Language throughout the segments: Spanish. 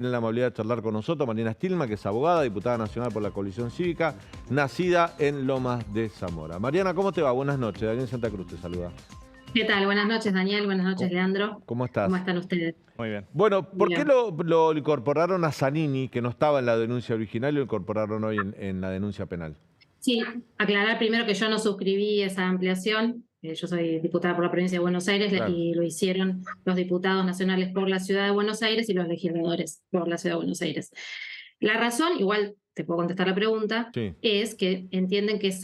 Tiene la amabilidad de charlar con nosotros Mariana Stilman, que es abogada, diputada nacional por la Coalición Cívica, nacida en Lomas de Zamora. Mariana, ¿cómo te va? Buenas noches. Daniel Santa Cruz te saluda. ¿Qué tal? Buenas noches, Daniel. Buenas noches, Leandro. ¿Cómo ¿Cómo estás? están ustedes? Muy bien. Bueno, ¿por qué Bien. lo incorporaron a Zanini, que no estaba en la denuncia original, y lo incorporaron hoy en la denuncia penal? Sí, aclarar primero que yo no suscribí esa ampliación. Yo soy diputada por la provincia de Buenos Aires Claro. y lo hicieron los diputados nacionales por la ciudad de Buenos Aires y los legisladores por la ciudad de Buenos Aires. La razón, igual te puedo contestar la pregunta, Sí. es que entienden que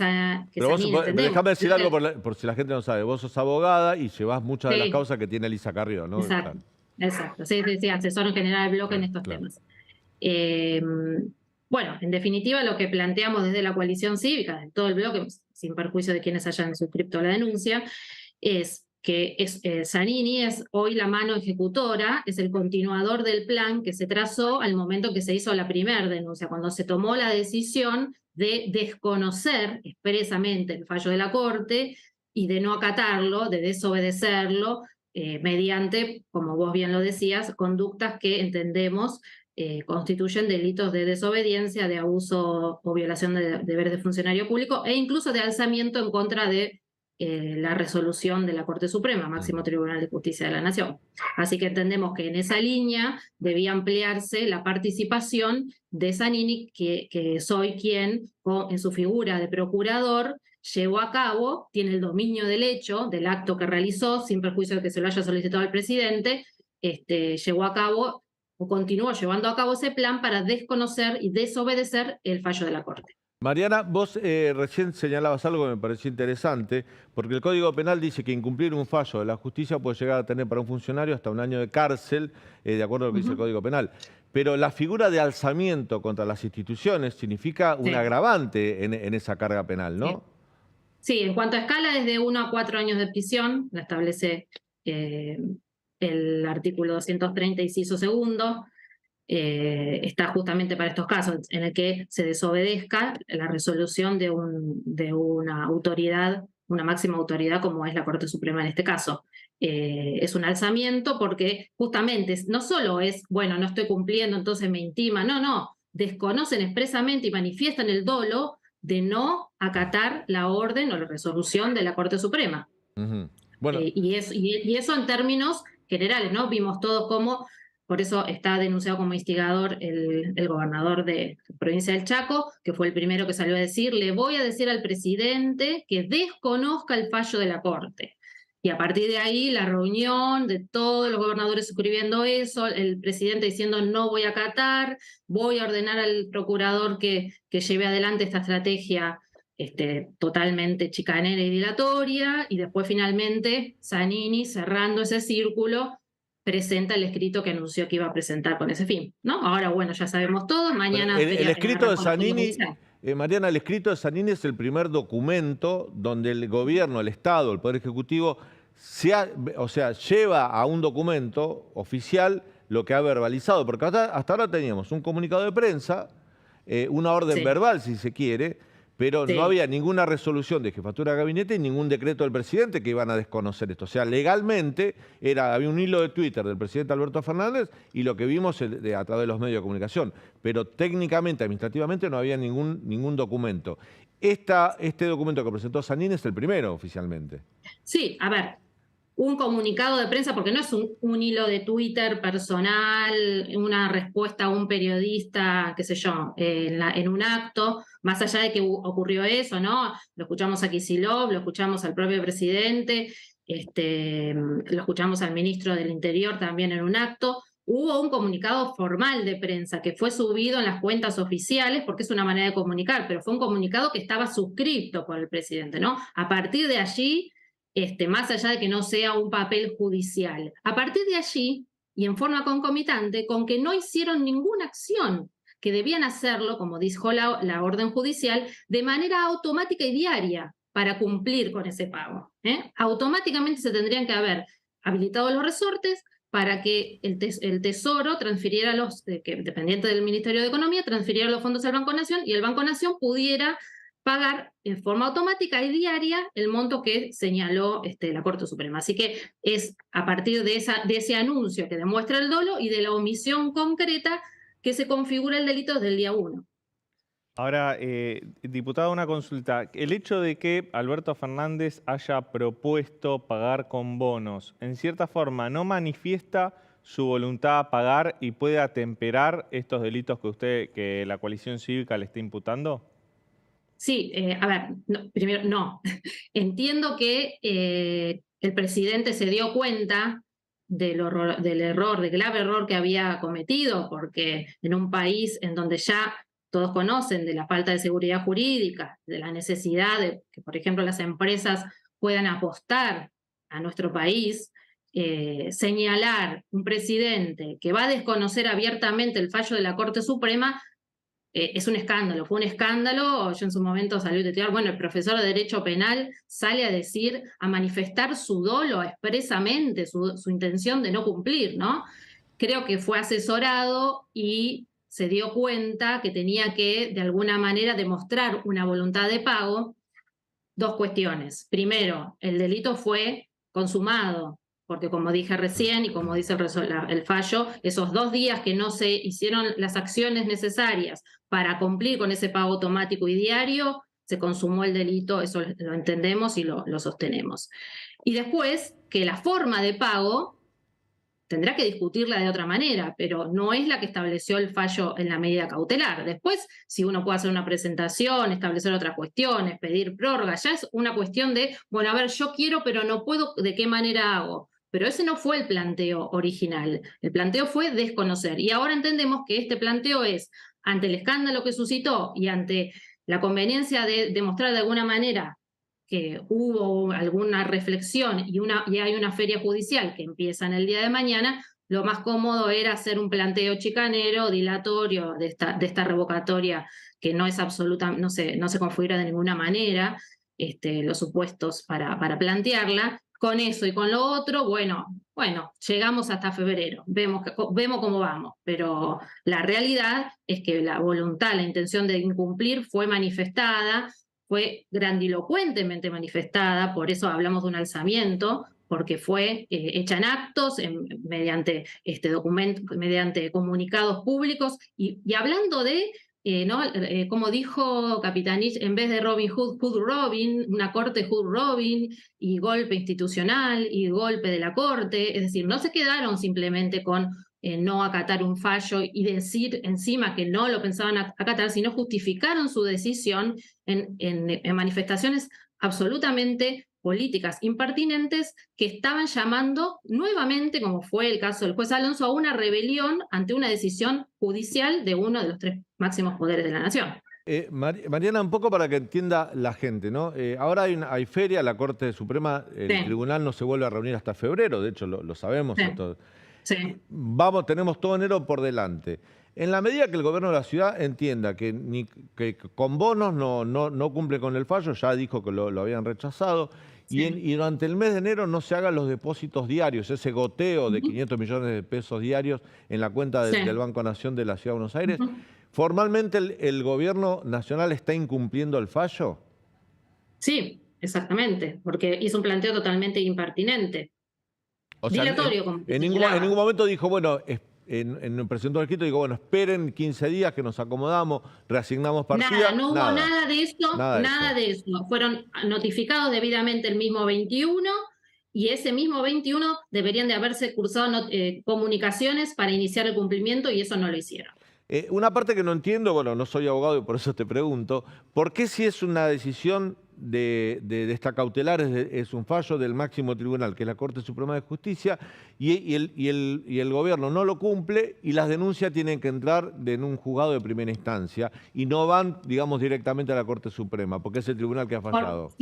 Pero vos, Zanini, entendemos. déjame decir algo por si la gente no sabe. Vos sos abogada y llevás muchas de las Sí, causas que tiene Elisa Carrió, ¿no? exacto, Claro, exacto. Sí, sí, sí, asesor en general del bloque en claro, estos claro. temas. Eh, bueno, en definitiva, lo que planteamos desde la coalición cívica, de todo el bloque, sin perjuicio de quienes hayan suscrito la denuncia, es que Zanini es hoy la mano ejecutora, es el continuador del plan que se trazó al momento que se hizo la primera denuncia, cuando se tomó la decisión de desconocer expresamente el fallo de la Corte y de no acatarlo, de desobedecerlo, mediante, como vos bien lo decías, conductas que entendemos constituyen delitos de desobediencia, de abuso o violación de deberes de funcionario público e incluso de alzamiento en contra de la resolución de la Corte Suprema, máximo Tribunal de Justicia de la Nación. Así que entendemos que en esa línea debía ampliarse la participación de Zanini, que soy quien, en su figura de procurador, llevó a cabo, tiene el dominio del hecho, del acto que realizó, sin perjuicio de que se lo haya solicitado al presidente, llevó a cabo o continuó llevando a cabo ese plan para desconocer y desobedecer el fallo de la Corte. Mariana, vos recién señalabas algo que me pareció interesante, porque el Código Penal dice que incumplir un fallo de la justicia puede llegar a tener para un funcionario hasta 1 año de cárcel, de acuerdo a lo que dice el Código Penal. Pero la figura de alzamiento contra las instituciones significa un agravante en esa carga penal, ¿no? Sí, en cuanto a escala es de 1 a 4 años de prisión, la establece el artículo 230, inciso segundo. Está justamente para estos casos en el que se desobedezca la resolución de una autoridad, una máxima autoridad como es la Corte Suprema en este caso. Es un alzamiento porque justamente no solo es, bueno, no estoy cumpliendo, entonces me intima, no, desconocen expresamente y manifiestan el dolo de no acatar la orden o la resolución de la Corte Suprema. Bueno, Y eso en términos generales, ¿no? Vimos todo como, por eso está denunciado como instigador el gobernador de la provincia del Chaco, que fue el primero que salió a decir, le voy a decir al presidente que desconozca el fallo de la Corte. Y a partir de ahí, la reunión de todos los gobernadores suscribiendo eso, el presidente diciendo no voy a acatar, voy a ordenar al procurador que lleve adelante esta estrategia totalmente chicanera y dilatoria, y después finalmente Zanini, cerrando ese círculo, presenta el escrito que anunció que iba a presentar con ese fin, ¿no? Ahora, bueno, ya sabemos todo, mañana el escrito de Zanini, judicial. Mariana, el escrito de Zanini es el primer documento donde el gobierno, el Estado, el Poder Ejecutivo, lleva a un documento oficial lo que ha verbalizado, porque hasta ahora teníamos un comunicado de prensa, una orden verbal, si se quiere, pero no había ninguna resolución de jefatura de gabinete y ningún decreto del presidente que iban a desconocer esto. O sea, legalmente había un hilo de Twitter del presidente Alberto Fernández y lo que vimos a través de los medios de comunicación. Pero técnicamente, administrativamente, no había ningún documento. Este documento que presentó Zanini es el primero oficialmente. Sí, a ver, un comunicado de prensa, porque no es un hilo de Twitter personal, una respuesta a un periodista, qué sé yo, en un acto, más allá de que ocurrió eso, ¿no? Lo escuchamos a Kicillof, lo escuchamos al propio presidente, lo escuchamos al ministro del Interior también en un acto. Hubo un comunicado formal de prensa que fue subido en las cuentas oficiales, porque es una manera de comunicar, pero fue un comunicado que estaba suscrito por el presidente, ¿no? A partir de allí, más allá de que no sea un papel judicial. A partir de allí, y en forma concomitante, con que no hicieron ninguna acción, que debían hacerlo, como dijo la orden judicial, de manera automática y diaria para cumplir con ese pago. Automáticamente se tendrían que haber habilitado los resortes para que el Tesoro transfiriera dependiente del Ministerio de Economía, transfiriera los fondos al Banco Nación y el Banco Nación pudiera pagar en forma automática y diaria el monto que señaló la Corte Suprema. Así que es a partir de ese anuncio que demuestra el dolo y de la omisión concreta que se configura el delito desde el día 1. Ahora, diputado, una consulta. El hecho de que Alberto Fernández haya propuesto pagar con bonos, en cierta forma, ¿no manifiesta su voluntad a pagar y puede atemperar estos delitos que la coalición cívica le está imputando? Sí, a ver, primero, no. Entiendo que el presidente se dio cuenta del grave error que había cometido, porque en un país en donde ya todos conocen de la falta de seguridad jurídica, de la necesidad de que, por ejemplo, las empresas puedan apostar a nuestro país, señalar un presidente que va a desconocer abiertamente el fallo de la Corte Suprema es un escándalo, fue un escándalo. Yo en su momento salí a tuitear, bueno, el profesor de Derecho Penal sale a decir, a manifestar su dolo expresamente, su intención de no cumplir, ¿no? Creo que fue asesorado y se dio cuenta que tenía que, de alguna manera, demostrar una voluntad de pago. Dos cuestiones. Primero, el delito fue consumado, porque como dije recién y como dice el fallo, esos 2 días que no se hicieron las acciones necesarias para cumplir con ese pago automático y diario, se consumó el delito, eso lo entendemos y lo sostenemos. Y después, que la forma de pago tendrá que discutirla de otra manera, pero no es la que estableció el fallo en la medida cautelar. Después, si uno puede hacer una presentación, establecer otras cuestiones, pedir prórroga, ya es una cuestión de, bueno, a ver, yo quiero, pero no puedo, ¿de qué manera hago? Pero ese no fue el planteo original. El planteo fue desconocer. Y ahora entendemos que este planteo es, ante el escándalo que suscitó y ante la conveniencia de demostrar de alguna manera que hubo alguna reflexión y hay una feria judicial que empieza en el día de mañana, lo más cómodo era hacer un planteo chicanero, dilatorio de esta revocatoria que no es absoluta, no se configura de ninguna manera los supuestos para plantearla. Con eso y con lo otro, bueno, llegamos hasta febrero, vemos cómo vamos, pero la realidad es que la voluntad, la intención de incumplir fue manifestada, fue grandilocuentemente manifestada, por eso hablamos de un alzamiento, porque fue hecha en actos, mediante mediante comunicados públicos, y hablando de, como dijo Capitanich, en vez de Robin Hood, Hood Robin, una corte Hood Robin, y golpe institucional, y golpe de la corte, es decir, no se quedaron simplemente con no acatar un fallo y decir encima que no lo pensaban acatar, sino justificaron su decisión en manifestaciones absolutamente políticas impertinentes que estaban llamando nuevamente, como fue el caso del juez Alonso, a una rebelión ante una decisión judicial de uno de los 3 máximos poderes de la nación. Mariana, un poco para que entienda la gente, ¿no? Ahora hay feria, la Corte Suprema, el tribunal no se vuelve a reunir hasta febrero, de hecho lo sabemos. Sí. Tenemos todo enero por delante. En la medida que el gobierno de la ciudad entienda que con bonos no cumple con el fallo, ya dijo que lo habían rechazado, y durante el mes de enero no se hagan los depósitos diarios, ese goteo de 500 millones de pesos diarios en la cuenta del Banco Nación de la Ciudad de Buenos Aires, ¿formalmente el gobierno nacional está incumpliendo el fallo? Sí, exactamente, porque hizo un planteo totalmente impertinente. O sea, dilatorio, en ningún momento dijo, bueno, en el presentó el escrito, dijo, bueno, esperen 15 días que nos acomodamos, reasignamos partida. No hubo nada de eso, nada de eso. Fueron notificados debidamente el mismo 21 y ese mismo 21 deberían de haberse cursado comunicaciones para iniciar el cumplimiento y eso no lo hicieron. Una parte que no entiendo, bueno, no soy abogado y por eso te pregunto, ¿por qué si es una decisión de esta cautelar, es un fallo del máximo tribunal, que es la Corte Suprema de Justicia, y el gobierno no lo cumple y las denuncias tienen que entrar en un juzgado de primera instancia y no van, digamos, directamente a la Corte Suprema, porque es el tribunal que ha fallado?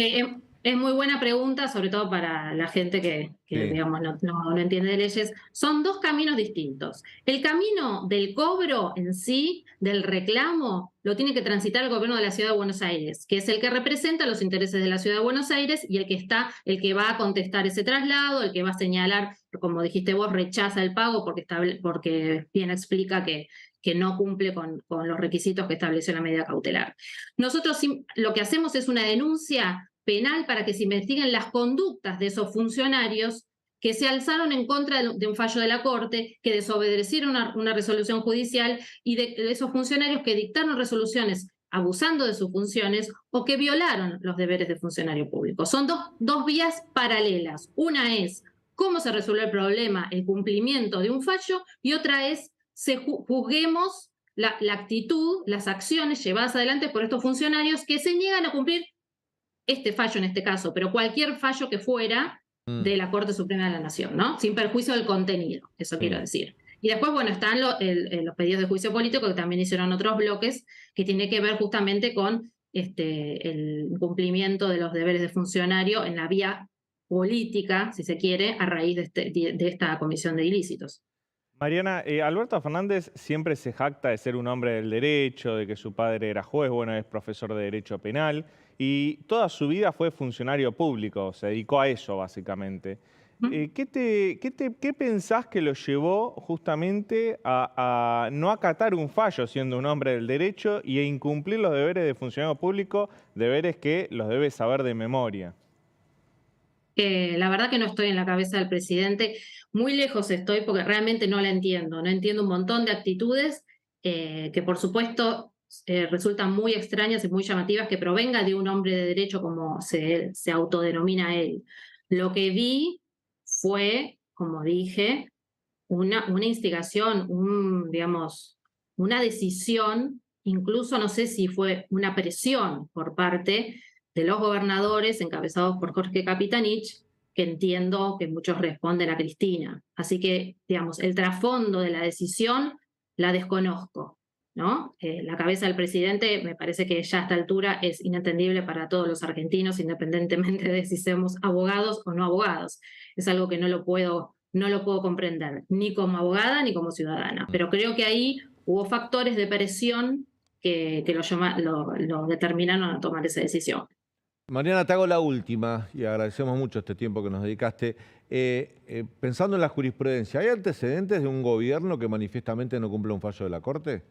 Es muy buena pregunta, sobre todo para la gente que Sí. digamos, no entiende de leyes. Son dos caminos distintos. El camino del cobro en sí, del reclamo, lo tiene que transitar el gobierno de la Ciudad de Buenos Aires, que es el que representa los intereses de la Ciudad de Buenos Aires y el que va a contestar ese traslado, el que va a señalar, como dijiste vos, rechaza el pago porque bien explica que no cumple con los requisitos que estableció la medida cautelar. Nosotros lo que hacemos es una denuncia penal para que se investiguen las conductas de esos funcionarios que se alzaron en contra de un fallo de la Corte, que desobedecieron una resolución judicial y de esos funcionarios que dictaron resoluciones abusando de sus funciones o que violaron los deberes de funcionario público. Son dos vías paralelas. Una es cómo se resuelve el problema, el cumplimiento de un fallo, y otra es juzguemos la actitud, las acciones llevadas adelante por estos funcionarios que se niegan a cumplir este fallo en este caso, pero cualquier fallo que fuera de la Corte Suprema de la Nación, ¿no? Sin perjuicio del contenido, eso quiero decir. Y después, bueno, están los pedidos de juicio político que también hicieron otros bloques que tiene que ver justamente con el cumplimiento de los deberes de funcionario en la vía política, si se quiere, a raíz de esta comisión de ilícitos. Mariana, Alberto Fernández siempre se jacta de ser un hombre del derecho, de que su padre era juez, bueno, es profesor de Derecho Penal, y toda su vida fue funcionario público, se dedicó a eso básicamente. ¿Qué pensás que lo llevó justamente a no acatar un fallo siendo un hombre del derecho y a incumplir los deberes de funcionario público, deberes que los debe saber de memoria? La verdad que no estoy en la cabeza del presidente, muy lejos estoy porque realmente no la entiendo, no entiendo un montón de actitudes que por supuesto resultan muy extrañas y muy llamativas que provenga de un hombre de derecho como se autodenomina él. Lo que vi fue, como dije, una instigación, digamos, una decisión, incluso no sé si fue una presión por parte de los gobernadores encabezados por Jorge Capitanich, que entiendo que muchos responden a Cristina. Así que, digamos, el trasfondo de la decisión la desconozco, ¿no? La cabeza del presidente me parece que ya a esta altura es inentendible para todos los argentinos, independientemente de si somos abogados o no abogados. Es algo que no lo puedo comprender, ni como abogada ni como ciudadana. Pero creo que ahí hubo factores de presión que lo determinaron a tomar esa decisión. Mariana, te hago la última y agradecemos mucho este tiempo que nos dedicaste. Pensando en la jurisprudencia, ¿hay antecedentes de un gobierno que manifiestamente no cumple un fallo de la Corte?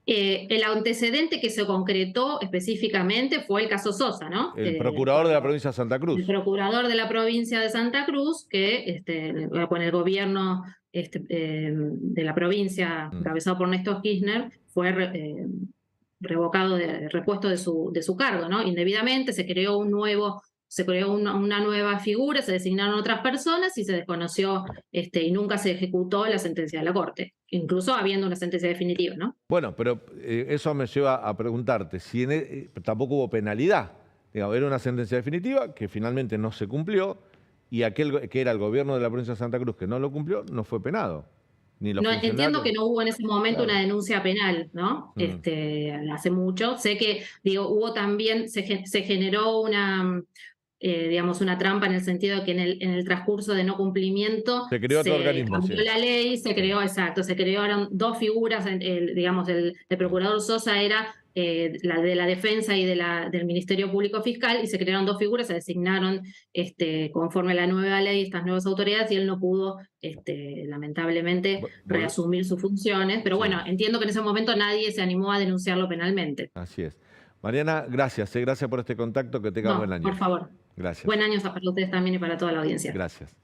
El antecedente que se concretó específicamente fue el caso Sosa, ¿no? El procurador de la provincia de Santa Cruz. El procurador de la provincia de Santa Cruz, que con el gobierno de la provincia, encabezado por Néstor Kirchner, fue revocado, repuesto de su cargo, ¿no? Indebidamente se creó una nueva figura, se designaron otras personas y se desconoció y nunca se ejecutó la sentencia de la Corte, incluso habiendo una sentencia definitiva, ¿no? Bueno, pero eso me lleva a preguntarte, si tampoco hubo penalidad. Digamos, era una sentencia definitiva que finalmente no se cumplió y aquel que era el gobierno de la provincia de Santa Cruz que no lo cumplió no fue penado. No, entiendo que no hubo en ese momento una denuncia penal, ¿no? Hace mucho. Sé que, hubo también, se generó digamos, una trampa en el sentido de que en el transcurso de no cumplimiento se creó otro organismo, cambió la ley, se crearon dos figuras, digamos, el procurador Sosa era la de la defensa y del Ministerio Público Fiscal, y se crearon dos figuras, se designaron conforme a la nueva ley estas nuevas autoridades, y él no pudo lamentablemente reasumir sus funciones, pero bueno, entiendo que en ese momento nadie se animó a denunciarlo penalmente. Así es. Mariana, gracias por este contacto, que tengas buen año. Por favor. Gracias. Buen año para ustedes también y para toda la audiencia. Gracias.